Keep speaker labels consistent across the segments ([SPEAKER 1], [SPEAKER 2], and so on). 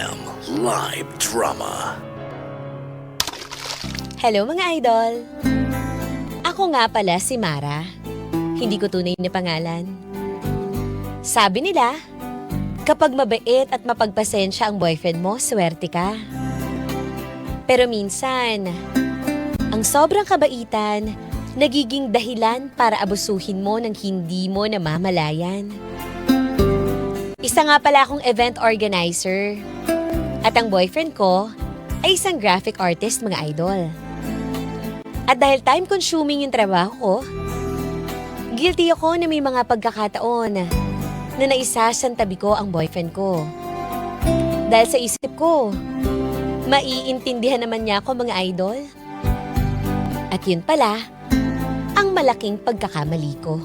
[SPEAKER 1] FM Live Drama.
[SPEAKER 2] Hello mga idol! Ako nga pala si Mara. Hindi ko tunay na pangalan. Sabi nila, kapag mabait at mapagpasensya ang boyfriend mo, swerte ka. Pero minsan, ang sobrang kabaitan, nagiging dahilan para abusuhin mo ng hindi mo namamalayan. Isa nga pala akong event organizer. At ang boyfriend ko ay isang graphic artist, mga idol. At dahil time-consuming yung trabaho ko, guilty ako na may mga pagkakataon na naisasantabi ko ang boyfriend ko. Dahil sa isip ko, maiintindihan naman niya ako, mga idol. At yun pala, ang malaking pagkakamali ko.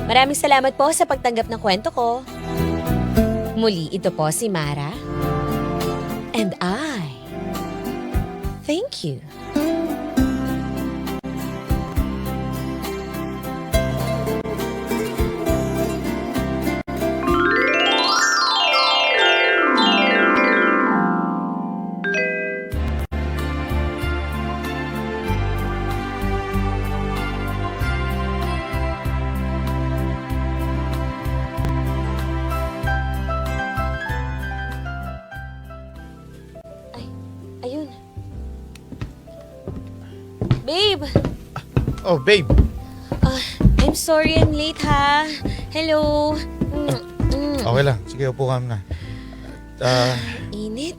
[SPEAKER 2] Maraming salamat po sa pagtanggap ng kwento ko. Muli, ito po si Mara. And I thank you. Ayun. Babe!
[SPEAKER 3] Oh, babe.
[SPEAKER 2] I'm sorry I'm late ha. Hello.
[SPEAKER 3] Okay lang. Sige, upo ka na.
[SPEAKER 2] Init?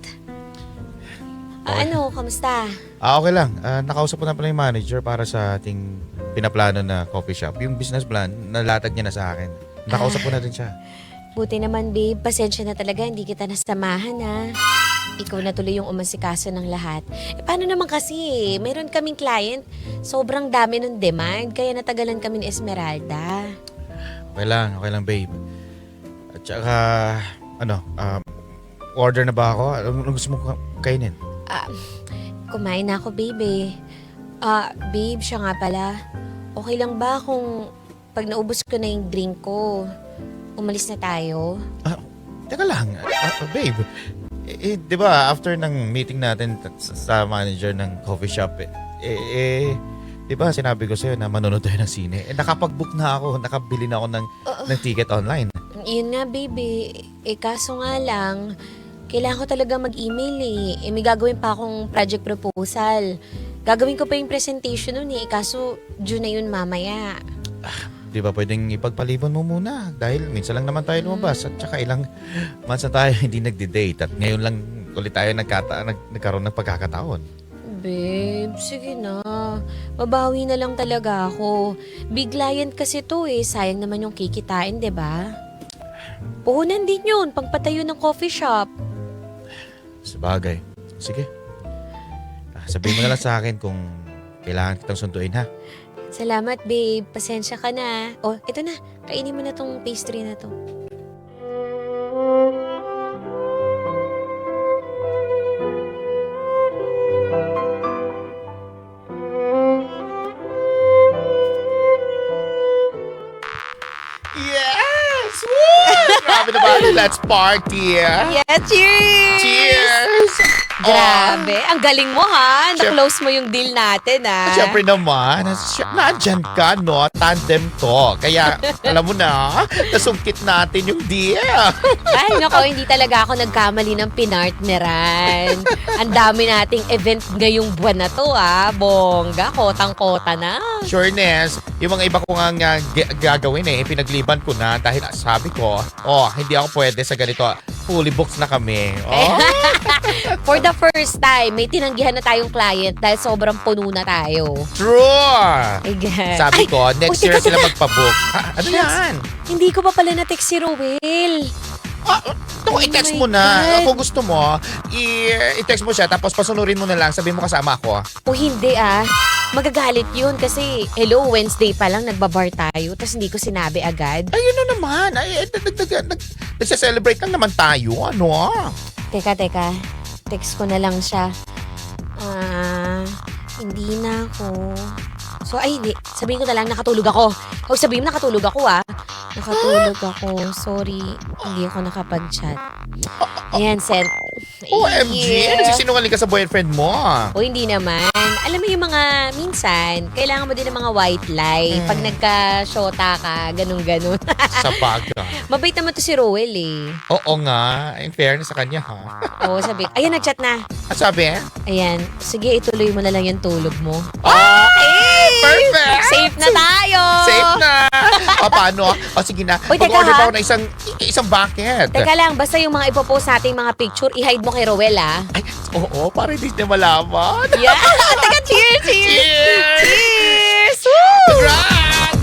[SPEAKER 3] Okay.
[SPEAKER 2] Ano, kamusta?
[SPEAKER 3] Okay lang. Nakausap ko na pala yung manager para sa ating pinaplano na coffee shop. Yung business plan, nalatag niya na sa akin. Nakausap ko na rin siya.
[SPEAKER 2] Buti naman babe, pasensya na talaga, hindi kita nasamahan ha. Ikaw na tuloy yung umasikaso ng lahat. Paano naman kasi, mayroon kaming client, sobrang dami ng demand, kaya natagalan kami ni Esmeralda.
[SPEAKER 3] Okay lang, babe. At saka, order na ba ako? Ano gusto mo kainin?
[SPEAKER 2] Kumain na ako, babe. Babe, siya nga pala. Okay lang ba kung pag naubos ko na yung drink ko, umalis na tayo?
[SPEAKER 3] Teka lang, babe. Di ba, after ng meeting natin sa manager ng coffee shop, di ba sinabi ko sa'yo na manonood tayo ng sine? Nakapag-book na ako, nakabili na ako ng ticket online.
[SPEAKER 2] Yun nga, baby. Kaso nga lang, kailangan ko talaga mag-email may gagawin pa akong project proposal. Gagawin ko pa yung presentation nun kaso due na yun mamaya.
[SPEAKER 3] Di ba pwedeng ipagpaliban mo muna? Dahil minsan lang naman tayo lumabas at saka ilang months na tayo hindi nagde-date at ngayon lang ulit tayo nagkaroon ng pagkakataon.
[SPEAKER 2] Babe, sige na. Babawi na lang talaga ako. Big client kasi to sayang naman yung kikitain, diba? Puhunan din yun, pagpatayo ng coffee shop.
[SPEAKER 3] Sabagay. Sige. Sabihin mo na lang sa akin kung kailangan kitang sunduin, ha?
[SPEAKER 2] Salamat, babe. Pasensya ka na. Oh, ito na. Kainin mo na tong pastry na to.
[SPEAKER 3] Yes! Woo! Grabe na ba? Let's party!
[SPEAKER 2] Yeah, cheers!
[SPEAKER 3] Cheers!
[SPEAKER 2] Grabe, ang galing mo ha. Na-close mo yung deal natin ha.
[SPEAKER 3] Siyempre naman, nandyan ka, no? Tandem to. Kaya, alam mo na, nasungkit natin yung deal.
[SPEAKER 2] Ay, nako, hindi talaga ako nagkamali ng pinartneran. Ang dami nating event ngayong buwan na to Bongga, kotang-kota na.
[SPEAKER 3] Sureness, yung mga iba ko nga gagawin pinagliban ko na dahil sabi ko, hindi ako pwede sa ganito. Fully booked na kami.
[SPEAKER 2] For the first time, may tinanggihan na tayong client dahil sobrang puno na tayo.
[SPEAKER 3] True!
[SPEAKER 2] Again.
[SPEAKER 3] Sabi ko, next year
[SPEAKER 2] teka.
[SPEAKER 3] sila magpabook. Ano yan?
[SPEAKER 2] Hindi ko pa pala na-text si Rowel.
[SPEAKER 3] I-text
[SPEAKER 2] Oh
[SPEAKER 3] mo na.
[SPEAKER 2] my God.
[SPEAKER 3] Kung gusto mo, i-text mo siya tapos pasunurin mo na lang. Sabihin mo kasama ako.
[SPEAKER 2] O hindi magagalit yun kasi hello, Wednesday pa lang nagbabar tayo tapos hindi ko sinabi agad.
[SPEAKER 3] Ayun na naman. Nagsa-celebrate lang naman tayo. Ano?
[SPEAKER 2] Teka. Text ko na lang siya. Hindi na ako. So, ay hindi. Sabihin ko na lang nakatulog ako. Huwag sabihin mo nakatulog ako Nakatulog ako. Sorry, hindi ako nakapag-chat. Ayan, sent.
[SPEAKER 3] OMG! Nagsisinungaling ka sa boyfriend mo.
[SPEAKER 2] O hindi naman. Alam mo yung mga, minsan, kailangan mo din ng mga white lie. Pag nagka-shota ka, ganun-ganun.
[SPEAKER 3] Sa baga.
[SPEAKER 2] Mabait naman to si Roel eh.
[SPEAKER 3] Oo nga. In fairness sa kanya, ha?
[SPEAKER 2] Oo, sabi. Ayan, nag-chat na.
[SPEAKER 3] At sabi,
[SPEAKER 2] Ayan. Sige, ituloy mo na lang yung tulog mo.
[SPEAKER 3] Okay! Perfect!
[SPEAKER 2] Safe na tayo!
[SPEAKER 3] Safe na! Paano? O sige na.
[SPEAKER 2] Uy, teka,
[SPEAKER 3] Mag-order
[SPEAKER 2] ha?
[SPEAKER 3] pa ako ng isang bucket.
[SPEAKER 2] Teka lang, basta yung mga ipopost nating mga picture, i-hide mo kay Roel ah.
[SPEAKER 3] Ay, oo, para hindi niya malaman.
[SPEAKER 2] Yeah! Teka, cheers! Cheers!
[SPEAKER 3] Cheers!
[SPEAKER 2] Cheers! Woo!
[SPEAKER 3] Congrats!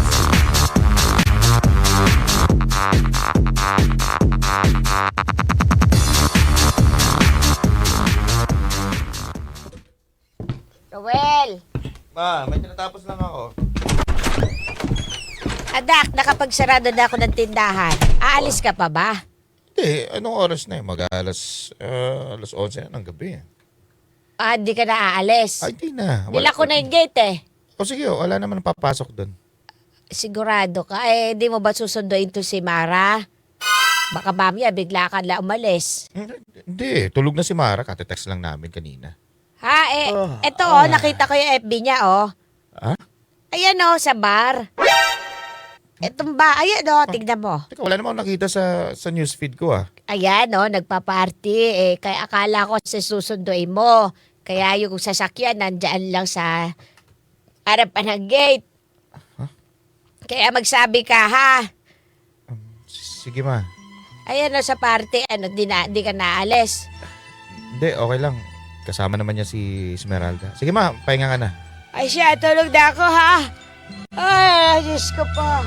[SPEAKER 2] Roel!
[SPEAKER 3] Ma, may tinatapos lang ako.
[SPEAKER 2] Adak, nakapagsarado na ako ng tindahan. Aalis ka pa ba?
[SPEAKER 3] Hindi, anong oras na yun? Alas 11 na ng gabi.
[SPEAKER 2] Ah, di ka na aalis.
[SPEAKER 3] Ay, hindi na.
[SPEAKER 2] Nila ko na yung gate eh.
[SPEAKER 3] O sige, wala naman papasok doon.
[SPEAKER 2] Sigurado ka? Eh, di mo ba susunduin to si Mara? Baka mamaya bigla ka na umalis.
[SPEAKER 3] Hindi, tulog na si Mara. Kate-text lang namin kanina.
[SPEAKER 2] Ha? Eto nakita ko yung FB niya oh.
[SPEAKER 3] Ha?
[SPEAKER 2] Ayan oh, sa bar. Etong ba? Ayan oh, tignan mo.
[SPEAKER 3] Teka, wala naman akong nakita sa newsfeed ko ah.
[SPEAKER 2] Ayan oh, nagpa-party. Kaya akala ko sa susunduin mo. Kaya yung sasakyan nandyan lang sa harapan ng gate. Kaya magsabi ka ha.
[SPEAKER 3] Sige ma.
[SPEAKER 2] Ayan oh, sa party. Ano, di ka naalis.
[SPEAKER 3] Hindi, okay lang. Kasama naman niya si Esmeralda. Sige ma, pahinga ka na.
[SPEAKER 2] Ay siya, tulog na ako ha. Ay, Diyos ko pa.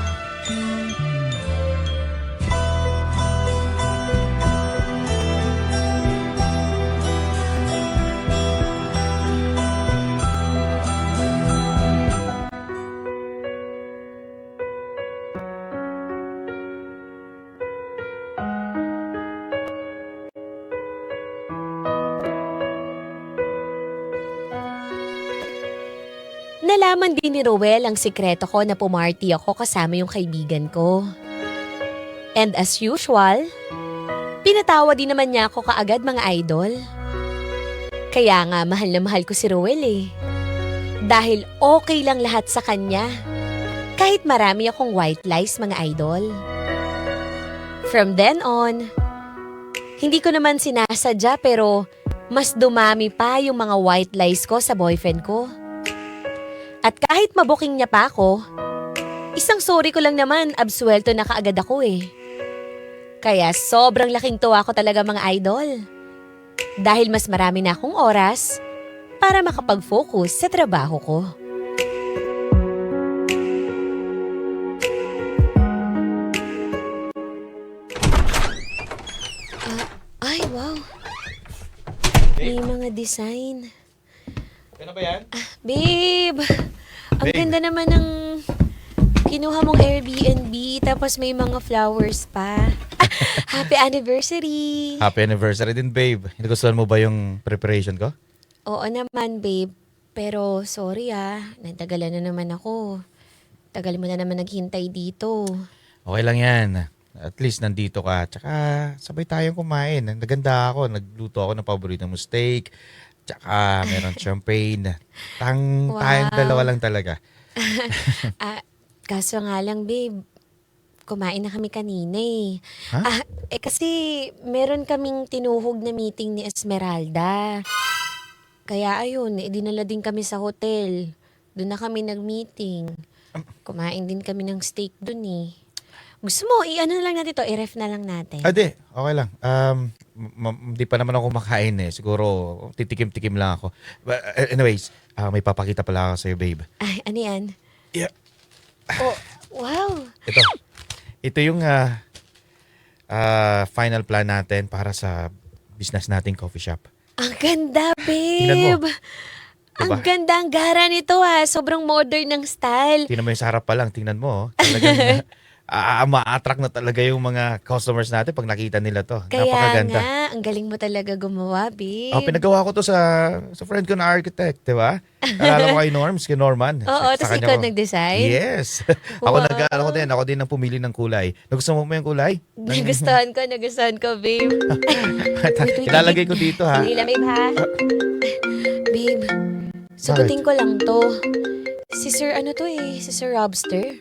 [SPEAKER 2] Nalaman din ni Roel ang sikreto ko na pumarty ako kasama yung kaibigan ko. And as usual, pinatawa din naman niya ako kaagad mga idol. Kaya nga mahal na mahal ko si Roel eh. Dahil okay lang lahat sa kanya. Kahit marami akong white lies mga idol. From then on, hindi ko naman sinasadya pero mas dumami pa yung mga white lies ko sa boyfriend ko. At kahit mabuking niya pa ako, isang sorry ko lang naman, absuelto na kaagad ako eh. Kaya sobrang laking tuwa ko talaga mga idol. Dahil mas marami na akong oras para makapag-focus sa trabaho ko. Ay, wow. May mga design.
[SPEAKER 3] Ano ba yan?
[SPEAKER 2] Babe, ang
[SPEAKER 3] Babe.
[SPEAKER 2] ganda naman ng kinuha mong Airbnb tapos may mga flowers pa. Happy anniversary!
[SPEAKER 3] Happy anniversary din, babe. Nagustuhan mo ba yung preparation ko?
[SPEAKER 2] Oo naman, babe. Pero sorry natagalan na naman ako. Tagal mo na naman naghintay dito.
[SPEAKER 3] Okay lang yan. At least nandito ka. Tsaka sabay tayong kumain. Naganda ako. Nagluto ako ng paborito mong steak. Tsaka meron champagne.
[SPEAKER 2] Wow.
[SPEAKER 3] Tayong dalawa lang talaga.
[SPEAKER 2] Kaso nga lang, babe, kumain na kami kanina eh.
[SPEAKER 3] Ha?
[SPEAKER 2] Kasi meron kaming tinuhog na meeting ni Esmeralda. Kaya ayun, dinala din kami sa hotel. Doon na kami nag-meeting. Kumain din kami ng steak doon eh. Gusto mo, i-ano na lang natin to, i-ref na lang natin.
[SPEAKER 3] Ade, okay lang. Hindi pa naman ako makain eh. Siguro titikim-tikim lang ako. But, anyways, may papakita pala ako sa'yo, babe.
[SPEAKER 2] Ay, ano yan?
[SPEAKER 3] Yeah.
[SPEAKER 2] Oh, wow.
[SPEAKER 3] Ito yung final plan natin para sa business nating coffee shop.
[SPEAKER 2] Ang ganda,
[SPEAKER 3] Tingnan
[SPEAKER 2] babe.
[SPEAKER 3] mo. Diba?
[SPEAKER 2] Ang ganda, ang gara nito Sobrang modern ng style.
[SPEAKER 3] Tingnan mo yung sa harap pa lang. Tingnan mo. Talagang ma-attract na talaga yung mga customers natin pag nakita nila to.
[SPEAKER 2] Kaya
[SPEAKER 3] Napakaganda.
[SPEAKER 2] nga, ang galing mo talaga gumawa, babe.
[SPEAKER 3] Pinagawa ko to sa friend ko na architect, di ba? Alala ko kay Norms, kay Norman.
[SPEAKER 2] Oo, tapos
[SPEAKER 3] kanya
[SPEAKER 2] ikaw
[SPEAKER 3] ko-
[SPEAKER 2] nag-design?
[SPEAKER 3] Yes.
[SPEAKER 2] Wow.
[SPEAKER 3] Ako din ang pumili ng kulay. Nagustuhan mo yung kulay?
[SPEAKER 2] Nagustuhan ko, babe. wait,
[SPEAKER 3] Ilalagay ko dito ha.
[SPEAKER 2] Hindi lang, babe, ha? Babe, sagutin ko lang to. Si Sir Robster.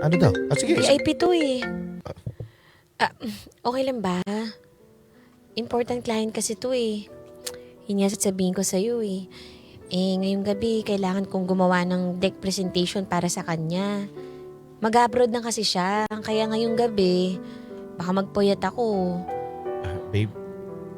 [SPEAKER 3] Ano daw? Sige.
[SPEAKER 2] VIP to eh. Okay lang ba? Important client kasi to eh. Yun nga sasabihin ko sa'yo eh. Ngayong gabi, kailangan kong gumawa ng deck presentation para sa kanya. Mag-abroad na kasi siya. Kaya ngayong gabi, baka magpuyat ako.
[SPEAKER 3] Babe,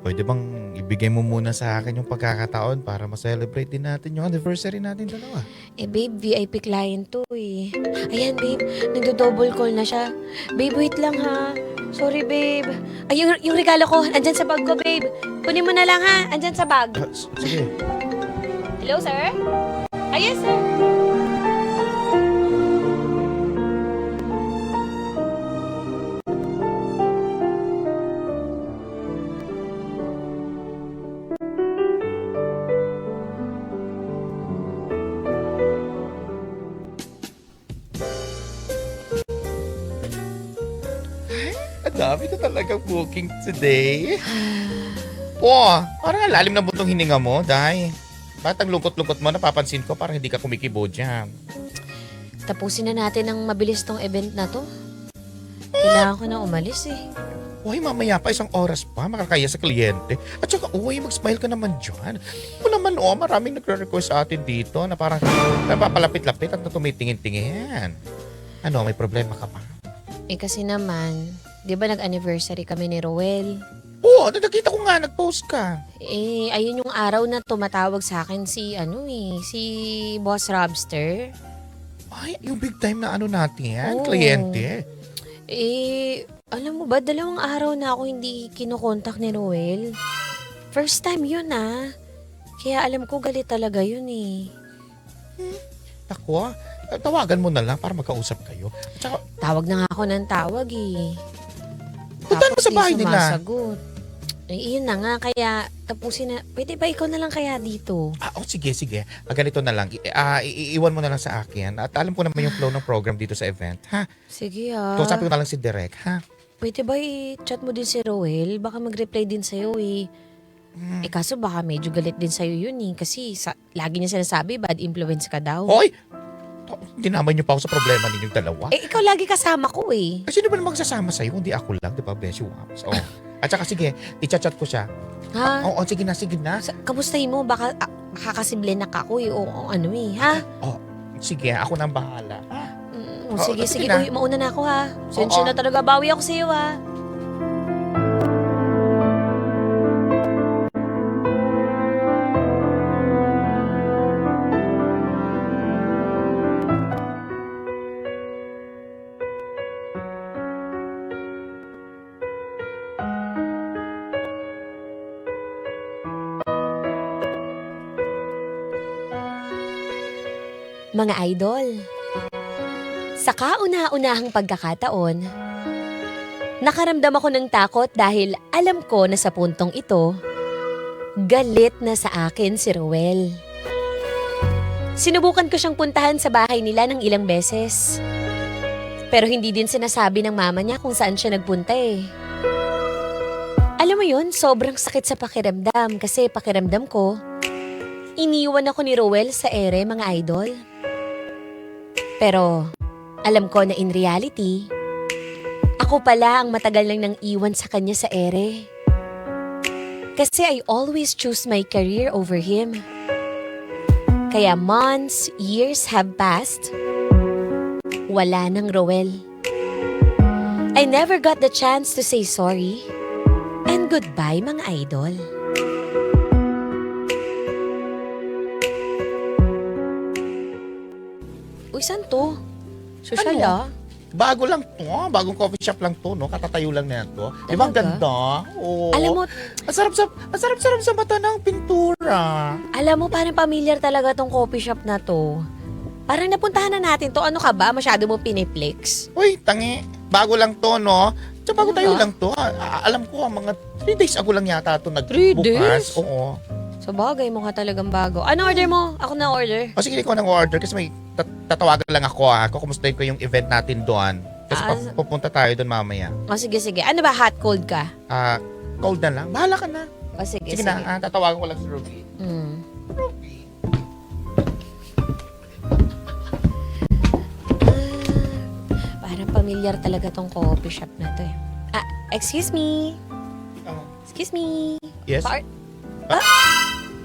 [SPEAKER 3] pwede bang ibigay mo muna sa akin yung pagkakataon para ma-celebrate din natin yung anniversary natin dalawa?
[SPEAKER 2] Babe, VIP client to eh. Ayan, babe, nagdo-double call na siya. Babe, wait lang ha. Sorry, babe. Ay, yung regalo ko, andyan sa bag ko, babe. Kunin mo na lang ha, andyan sa bag.
[SPEAKER 3] Sige.
[SPEAKER 2] Hello, sir? Yes, sir.
[SPEAKER 3] Ang dami na talagang booking today. Parang ang lalim na butong hininga mo, Day. Bakit ang lungkot-lungkot mo? Napapansin ko parang hindi ka kumikibo dyan.
[SPEAKER 2] Tapusin na natin ang mabilis tong event na to. Kailangan ko na umalis eh.
[SPEAKER 3] Uy, mamaya pa 1 oras pa, makakaya sa kliyente. At saka, mag-smile ka naman dyan. Ito naman, maraming nagre-request sa atin dito na parang napapalapit-lapit at tumitingin-tingin. Ano, may problema ka pa?
[SPEAKER 2] Kasi naman, di ba nag-anniversary kami ni Roel?
[SPEAKER 3] Nakita ko nga, nag-post ka.
[SPEAKER 2] Ayun yung araw na tumatawag sa akin si Boss Robster.
[SPEAKER 3] Ay, yung big time na natin,
[SPEAKER 2] Oo.
[SPEAKER 3] kliyente.
[SPEAKER 2] Alam mo ba, 2 araw na ako hindi kinokontak ni Roel. First time yun Kaya alam ko galit talaga yun eh.
[SPEAKER 3] Ako, tawagan mo na lang para magkausap kayo. At saka,
[SPEAKER 2] Tawag na nga ako ng tawag eh.
[SPEAKER 3] punta mo sa bahay
[SPEAKER 2] di
[SPEAKER 3] nila.
[SPEAKER 2] sumasagot. Iyon na nga, kaya tapusin na. Pwede ba ikaw na lang kaya dito?
[SPEAKER 3] Sige. Ganito na lang. Iiwan mo na lang sa akin. At alam ko naman yung flow ng program dito sa event. Ha?
[SPEAKER 2] Sige
[SPEAKER 3] Kausapin ko na lang si Direk, ha?
[SPEAKER 2] Pwede ba i-chat mo din si Roel? Baka mag-reply din sa'yo eh. Kaso baka medyo galit din sa'yo yun eh. Kasi lagi niya sinasabi, bad influence ka daw.
[SPEAKER 3] Hoy! Hindi naman niyo pa ako sa problema ninyong dalawa.
[SPEAKER 2] Ikaw lagi kasama ko eh.
[SPEAKER 3] Sino ba naman magsasama sa'yo? Hindi ako lang, di ba? Beshi Waps. At saka sige, i-chat ko siya.
[SPEAKER 2] Ha?
[SPEAKER 3] Sige na.
[SPEAKER 2] Kamustahin mo? Baka kakasiblinak ako eh. O ano eh. Ha?
[SPEAKER 3] Sige, ako nang bahala. Ha?
[SPEAKER 2] Sige.
[SPEAKER 3] sige na.
[SPEAKER 2] Uy, mauna na ako ha. Sensya na talaga. Bawi ako sa'yo ha. Mga idol, sa kauna-unahang pagkakataon, nakaramdam ako ng takot dahil alam ko na sa puntong ito, galit na sa akin si Roel. Sinubukan ko siyang puntahan sa bahay nila ng ilang beses. Pero hindi din sinasabi ng mama niya kung saan siya nagpunta eh. Alam mo yun, sobrang sakit sa pakiramdam kasi pakiramdam ko, iniwan ako ni Roel sa ere mga idol. Pero alam ko na in reality, ako pala ang matagal nang nang iwan sa kanya sa ere. Kasi I always choose my career over him. Kaya months, years have passed. Wala nang Roel. I never got the chance to say sorry. And goodbye mga idol. Uy, saan to? Social
[SPEAKER 3] Bago lang to. Bagong coffee shop lang to, no? Katatayo lang na to. Di ba ang
[SPEAKER 2] Talaga?
[SPEAKER 3] ganda? Oo.
[SPEAKER 2] Alam mo,
[SPEAKER 3] Ang sarap sa mata ng pintura.
[SPEAKER 2] parang familiar talaga tong coffee shop na to. Parang napuntahan na natin to. Ano ka ba? Masyado mo piniplex.
[SPEAKER 3] Uy, tangi. bago lang to, no? Tsaka bago
[SPEAKER 2] Ano
[SPEAKER 3] tayo
[SPEAKER 2] ba?
[SPEAKER 3] lang to. Alam ko, mga 3 days ago lang yata to
[SPEAKER 2] 3 days?
[SPEAKER 3] nagbukas. Oo.
[SPEAKER 2] Sa bagay, mukha talagang bago. Ano order mo? Ako na order.
[SPEAKER 3] O sige, ikaw nang order kasi may tatawagan lang ako. Kukumustahin ko yung event natin doon. Kasi pupunta tayo doon mamaya.
[SPEAKER 2] O sige, sige. Ano ba, hot, cold ka?
[SPEAKER 3] Cold na lang. Bahala ka na.
[SPEAKER 2] O sige,
[SPEAKER 3] Sige
[SPEAKER 2] sige.
[SPEAKER 3] na, tatawagan ko lang si Ruby.
[SPEAKER 2] Mm.
[SPEAKER 3] Ruby.
[SPEAKER 2] Parang pamilyar talaga tong coffee shop na to eh. Excuse me. Excuse me.
[SPEAKER 3] Yes?
[SPEAKER 2] Bar-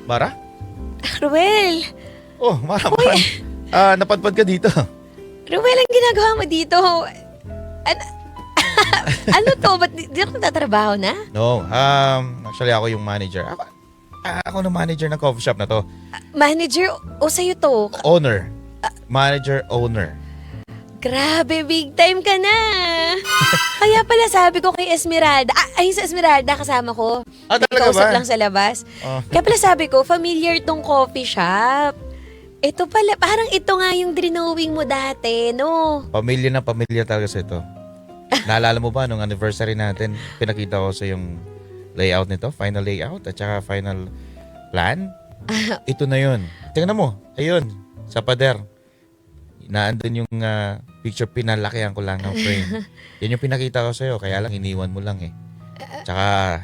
[SPEAKER 3] Mara?
[SPEAKER 2] Ruel.
[SPEAKER 3] Oh, Mara. Napadpad ka dito.
[SPEAKER 2] Ruel, ang ginagawa mo dito? Ano to? Ba't di ako natatrabaho na?
[SPEAKER 3] No, actually ako yung manager. Ako na manager ng coffee shop na to.
[SPEAKER 2] Manager o sa'yo to?
[SPEAKER 3] Owner. Manager, owner.
[SPEAKER 2] Grabe, big time ka na. Kaya pala sabi ko kay Esmeralda. Ayun sa Esmeralda kasama ko.
[SPEAKER 3] Talaga
[SPEAKER 2] Nagkausap
[SPEAKER 3] ba?
[SPEAKER 2] lang sa labas.
[SPEAKER 3] Oh.
[SPEAKER 2] Kaya pala sabi ko, familiar tong coffee shop. Ito pala, parang ito nga yung drinowing mo dati, no?
[SPEAKER 3] Pamilya na pamilya talaga sa ito. Naalala mo ba nung anniversary natin, pinakita ko sa yung layout nito, final layout at saka final plan? Ito na yun. Tingnan mo, ayun, sa pader. Naandun yung picture, pinalakihan ko lang ng frame. Yan yung pinakita ko sa'yo, kaya lang iniwan mo lang eh. Tsaka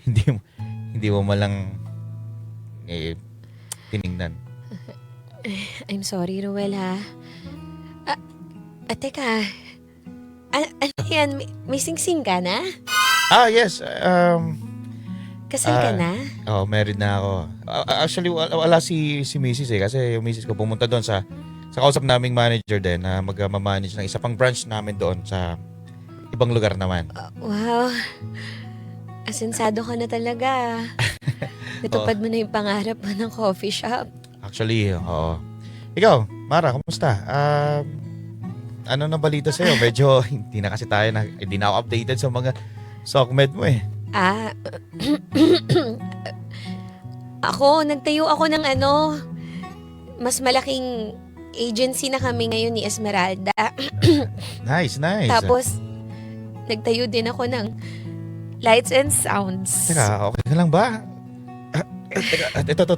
[SPEAKER 3] hindi mo malang tiningnan.
[SPEAKER 2] I'm sorry, Ruel, ha? Teka. Ano yan? May sing-sing ka na?
[SPEAKER 3] Yes.
[SPEAKER 2] Kasal ka na?
[SPEAKER 3] Married na ako. Actually, wala si Mrs. eh. Kasi yung Mrs. ko pumunta doon sa kausap naming manager din na mag-manage ng isa pang branch namin doon sa ibang lugar naman.
[SPEAKER 2] Wow. Asensado ka na talaga. Natupad mo na yung pangarap mo ng coffee shop.
[SPEAKER 3] Actually, oo. Ikaw, Mara, kumusta? Ano na balita sa'yo? Medyo hindi na kasi tayo hindi na ako updated sa mga SOCMED mo eh.
[SPEAKER 2] Nagtayo ako ng mas malaking agency na kami ngayon ni Esmeralda.
[SPEAKER 3] Nice.
[SPEAKER 2] Tapos, nagtayo din ako ng lights and sounds.
[SPEAKER 3] Teka, okay ka lang ba? Ito.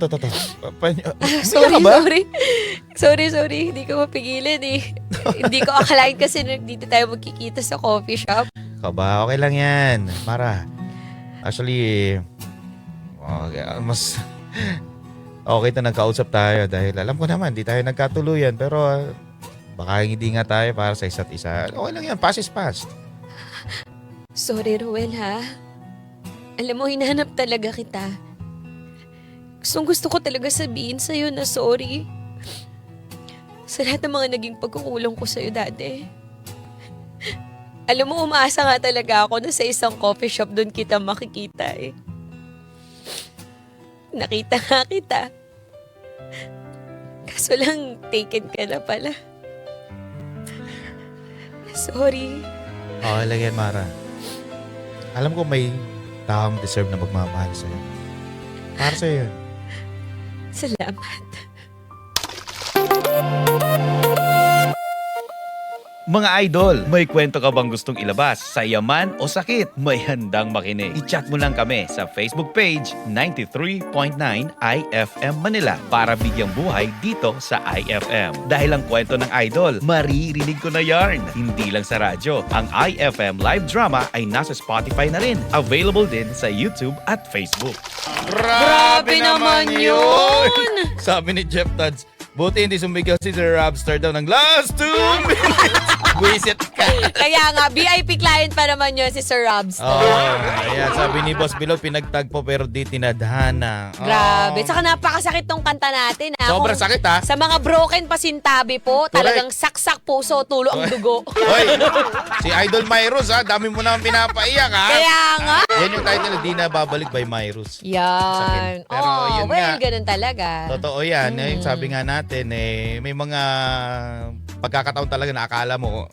[SPEAKER 2] Sorry. Hindi ko mapigilan eh. Hindi ko akalain kasi dito tayo magkikita sa coffee shop.
[SPEAKER 3] Kaba, okay lang yan. Mara, actually, mas okay na nagkausap tayo dahil alam ko naman, di tayo nagkatuluyan pero baka hindi nga tayo para sa isa't isa. Okay lang yan, past is past.
[SPEAKER 2] Sorry, Ruel, ha? Alam mo, hinahanap talaga kita. Gusto ko talaga sabihin sa'yo na sorry. Sa lahat ng mga naging pagkukulong ko sa'yo dati. Alam mo, umaasa nga talaga ako na sa isang coffee shop doon kita makikita eh. Nakita nga kita. Kaso lang, taken ka na pala. Sorry.
[SPEAKER 3] Okay lang yan, Mara. Alam ko may taong deserve na magmamahal sa'yo. Para sa'yo yun.
[SPEAKER 2] Salamat.
[SPEAKER 4] Mga idol, may kwento ka bang gustong ilabas sa yaman o sakit? May handang makinig. I-chat mo lang kami sa Facebook page 93.9 IFM Manila para bigyang buhay dito sa IFM. Dahil ang kwento ng idol, maririnig ko na yarn. Hindi lang sa radyo. Ang IFM live drama ay nasa Spotify na rin. Available din sa YouTube at Facebook.
[SPEAKER 2] Grabe naman yun!
[SPEAKER 3] Sabi ni Jeff Tuds, buti hindi sumigaw si Sir Robster daw ng last 2 minutes. Buisit ka.
[SPEAKER 2] Kaya nga, VIP client pa naman yun si Sir Robster.
[SPEAKER 3] Ayan, sabi ni Boss Bilo, pinagtagpo pero di tinadhana.
[SPEAKER 2] Grabe. Saka napakasakit tong kanta natin. Ha?
[SPEAKER 3] Sobrang
[SPEAKER 2] Kung
[SPEAKER 3] sakit ha.
[SPEAKER 2] Sa mga broken pasintabi po, talagang saksak puso, tulo ang dugo.
[SPEAKER 3] Hoy, si Idol Myros ha, dami mo naman pinapaiyak ha.
[SPEAKER 2] Kaya nga.
[SPEAKER 3] Yan yung title, di na babalik by Myros.
[SPEAKER 2] Yan.
[SPEAKER 3] Sakit. Pero yun
[SPEAKER 2] well,
[SPEAKER 3] nga.
[SPEAKER 2] ganun talaga.
[SPEAKER 3] Totoo yan. Yung sabi nga natin, may mga pagkakataon talaga na akala mo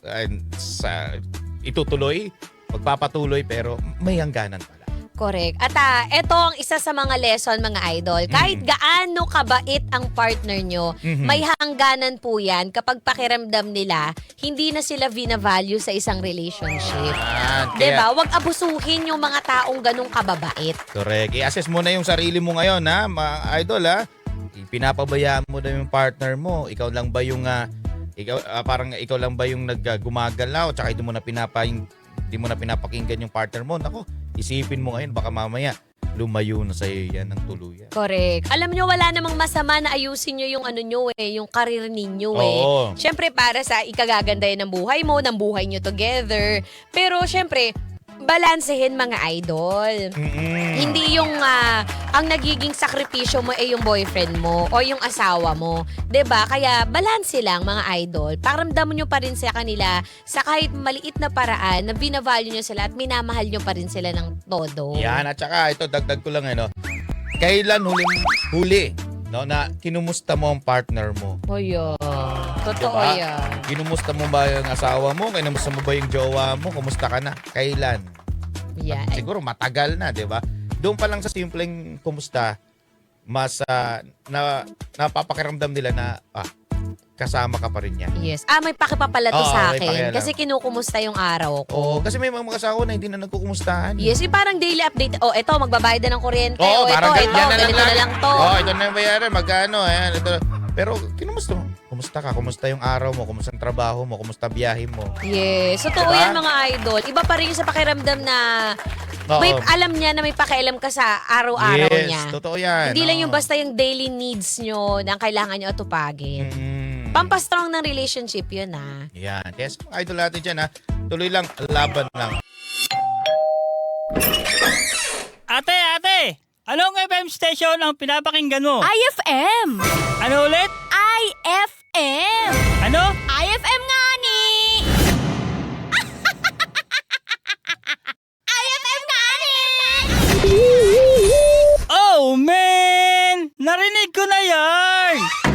[SPEAKER 3] itutuloy, magpapatuloy, pero may hangganan pala.
[SPEAKER 2] Correct. At ito ang isa sa mga lesson, mga idol. Kahit gaano kabait ang partner nyo, may hangganan po yan kapag pakiramdam nila, hindi na sila vina-value sa isang relationship.
[SPEAKER 3] Kaya,
[SPEAKER 2] Diba? Huwag abusuhin yung mga taong ganong kababait.
[SPEAKER 3] correct. I-assess mo na yung sarili mo ngayon, ha, mga idol, ha. Pinapabayaan mo na yung partner mo. Ikaw lang ba yung parang ikaw lang ba yung naggumagalaw tsaka hindi mo na pinapakinggan yung partner mo? Nako, isipin mo ngayon baka mamaya lumayo na sa'yo yan ng tuluyan.
[SPEAKER 2] Correct. Alam nyo, wala namang masama na ayusin nyo yung ano nyo yung karir ninyo
[SPEAKER 3] Oo.
[SPEAKER 2] Siyempre, para sa ikagaganda yan ng buhay mo, ng buhay nyo together. Pero siyempre, balansehin mga idol. Hindi yung ang nagiging sakripisyo mo ay yung boyfriend mo o yung asawa mo. 'Di ba? Kaya balanse lang mga idol. Pakiramdam nyo pa rin sa kanila sa kahit maliit na paraan na binavalue nyo sila at minamahal nyo pa rin sila ng todo.
[SPEAKER 3] Yan, at saka ito, dagdag ko lang, kailan huli, no, na kinumusta mo ang partner mo?
[SPEAKER 2] O yun. Totoo
[SPEAKER 3] Diba?
[SPEAKER 2] yan.
[SPEAKER 3] Kinumusta mo ba yung asawa mo? Kinumusta mo ba yung jowa mo? Kumusta ka na? Kailan?
[SPEAKER 2] Yan.
[SPEAKER 3] Siguro matagal na, di ba? Doon pa lang sa simpleng kumusta, mas napapakiramdam nila na kasama ka pa rin niya.
[SPEAKER 2] Yes. May pakipapala to
[SPEAKER 3] Oo,
[SPEAKER 2] sa
[SPEAKER 3] may
[SPEAKER 2] akin.
[SPEAKER 3] pakialam.
[SPEAKER 2] Kasi kinukumusta yung araw ko.
[SPEAKER 3] Oo, kasi may mga asawa na hindi na nagkukumustahan.
[SPEAKER 2] Yes, parang daily update. Eto, magbabayad na ng kuryente.
[SPEAKER 3] Oo, parang
[SPEAKER 2] ito, ganito na lang to.
[SPEAKER 3] Ito na yung bayaran, magkano, ayan, ito. Pero kinumusta mo? Kumusta ka? Kumusta yung araw mo? Kumusta ang trabaho mo? Kumusta biyahe mo?
[SPEAKER 2] Yes. Totoo
[SPEAKER 3] Diba?
[SPEAKER 2] yan mga idol. Iba pa rin yung sa pakiramdam na
[SPEAKER 3] Oo.
[SPEAKER 2] may alam niya na may pakialam ka sa araw-araw
[SPEAKER 3] Yes,
[SPEAKER 2] niya.
[SPEAKER 3] totoo yan.
[SPEAKER 2] Hindi lang yung
[SPEAKER 3] Oo.
[SPEAKER 2] basta yung daily needs nyo na ang kailangan nyo atupagin. Pampastrong ng relationship yun
[SPEAKER 3] Yan. Kaya sa mga idol natin dyan, tuloy lang, laban lang.
[SPEAKER 5] Ate! Anong FM station ang pinapakinggan mo?
[SPEAKER 6] IFM!
[SPEAKER 5] Ano ulit?
[SPEAKER 6] IFM!
[SPEAKER 5] Ano?
[SPEAKER 6] IFM nga ni! IFM nga ni!
[SPEAKER 5] Oh, man! Narinig ko na yan!